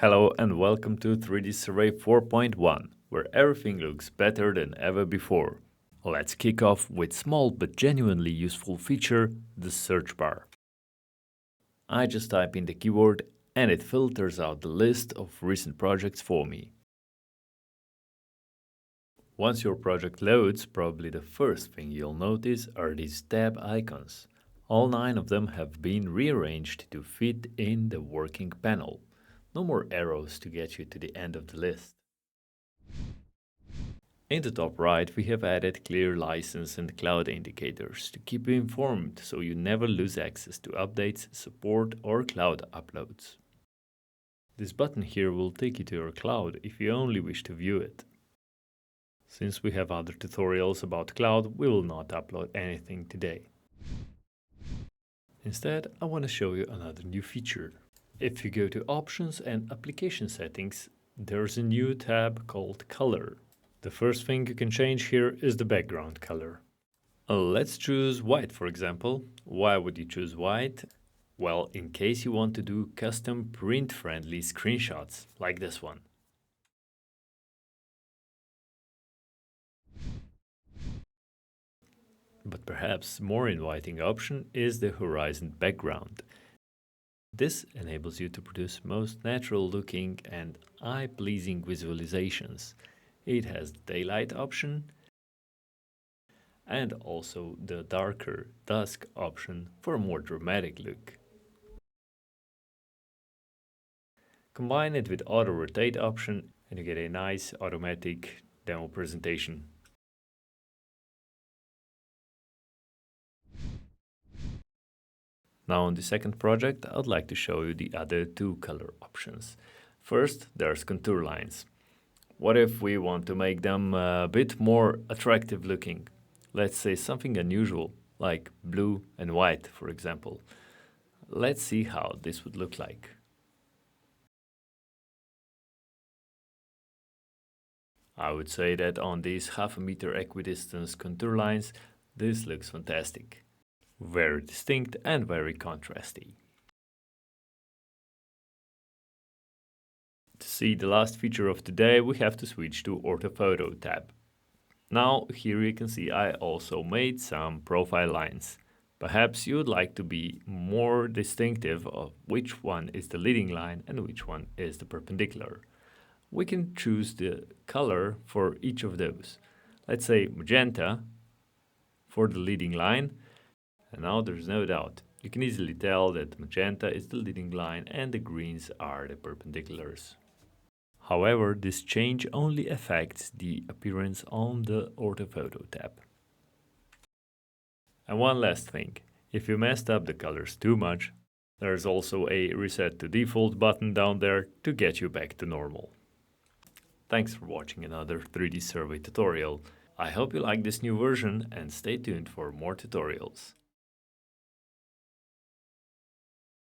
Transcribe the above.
Hello and welcome to 3D Survey 4.1, where everything looks better than ever before. Let's kick off with small but genuinely useful feature, the search bar. I just type in the keyword and it filters out the list of recent projects for me. Once your project loads, probably the first thing you'll notice are these tab icons. All 9 of them have been rearranged to fit in the working panel. No more arrows to get you to the end of the list. In the top right, we have added clear license and cloud indicators to keep you informed so you never lose access to updates, support or cloud uploads. This button here will take you to your cloud if you only wish to view it. Since we have other tutorials about cloud, we will not upload anything today. Instead, I want to show you another new feature. If you go to Options and Application Settings, there's a new tab called Color. The first thing you can change here is the background color. Let's choose white, for example. Why would you choose white? Well, in case you want to do custom print-friendly screenshots, like this one. But perhaps more inviting option is the horizon background. This enables you to produce most natural-looking and eye-pleasing visualizations. It has the daylight option and also the darker dusk option for a more dramatic look. Combine it with auto rotate option and you get a nice automatic demo presentation. Now on the second project, I'd like to show you the other 2 color options. First, there's contour lines. What if we want to make them a bit more attractive looking? Let's say something unusual, like blue and white, for example. Let's see how this would look like. I would say that on these 0.5 meter equidistance contour lines, this looks fantastic. Very distinct and very contrasty. To see the last feature of today, we have to switch to Orthophoto tab. Now here you can see I also made some profile lines. Perhaps you would like to be more distinctive of which one is the leading line and which one is the perpendicular. We can choose the color for each of those. Let's say magenta for the leading line. And now there's no doubt. You can easily tell that magenta is the leading line and the greens are the perpendiculars. However, this change only affects the appearance on the Orthophoto tab. And one last thing, if you messed up the colors too much, there's also a Reset to Default button down there to get you back to normal. Thanks for watching another 3D Survey tutorial. I hope you like this new version and stay tuned for more tutorials.